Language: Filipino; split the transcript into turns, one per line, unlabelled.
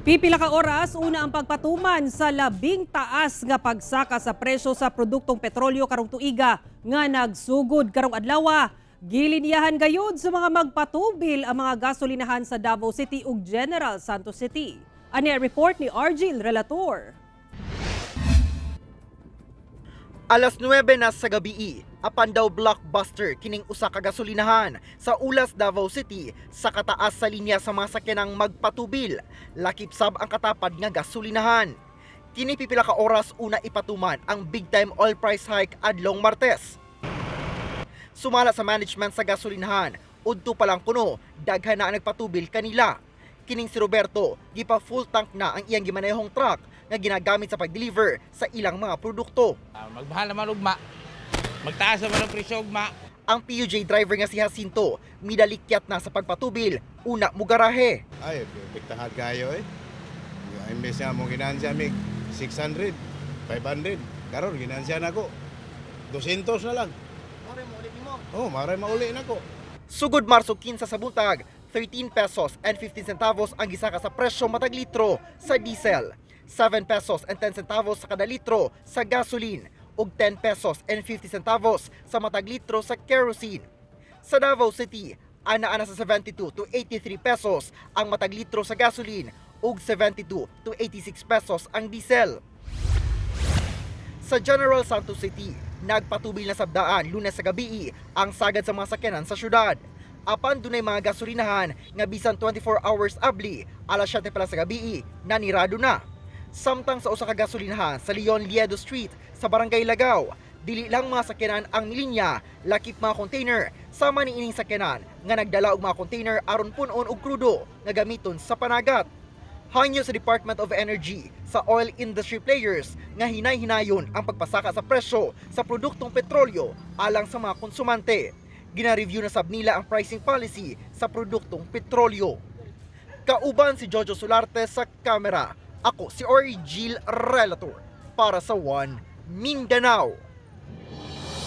Pipila ka oras una ang pagpatuman sa labing taas nga pagsaka sa presyo sa produktong petrolyo karong tuiga nga nagsugod karong adlaw. Giliniyahan gayud sa mga magpatubil ang mga gasolinahan sa Davao City ug General Santos City. Ani report ni Argil Relator.
Alas 9 na sa gabi, apan daw blockbuster kining usa ka gasolinahan sa Ulas, Davao City sa kataas sa linya sa mga sakyanang magpatubil. Lakip sab ang katapad nga gasolinahan. Kini pipila ka oras una ipatuman ang big time oil price hike adlong Martes. Sumala sa management sa gasolinahan, udto pa lang kuno, daghan na ang nagpatubil kanila. Kining si Roberto, gipa full tank na ang iyang gimanehong truck nga ginagamit sa pag-deliver sa ilang mga produkto.
Magmahal naman ugma. Magtaas naman ang presyo ugma.
Ang PUJ driver nga si Jacinto, midalikyat na sa pagpatubil, una mo garahe.
Ay, biktahad kayo eh. Imbes nga mong ginansya mig 600, 500. Karon ginansya na ko 200 na lang.
Maray mo ulit mo.
Oh, maray mauli na ko.
Sugod Marso 15 sa buntag, 13 pesos and 15 centavos ang gisaka sa presyo matag litro sa diesel, 7 pesos and 10 centavos sa kada litro sa gasoline, ug 10 pesos and 50 centavos sa matag litro sa kerosene. Sa Davao City, ana-ana sa 72 to 83 pesos ang matag litro sa gasoline ug 72 to 86 pesos ang diesel. Sa General Santos City, nagpatubil na sabdaan Lunes sa gabi ang sagad sa mga sakyanan sa syudad. Apan dunay mga gasolinahan nga bisan 24 hours abli, alas 7 pa lang sa gabi, nanirado na. Samtang sa usa ka gasolinahan sa Leon Liedo Street sa Barangay Lagaw, dili lang mga sakyanan ang milinya, lakip mga container sama niining sakyanan nga nagdala og mga container aron punon og krudo nga gamiton sa panagat. Hangyo sa Department of Energy sa oil industry players nga hinay-hinayon ang pagpasaka sa presyo sa produktong petrolyo alang sa mga konsumante. Gina-review na sab nila ang pricing policy sa produktong petrolyo. Kauban si Jojo Solarte sa kamera. Ako si Argil Relator para sa One Mindanao.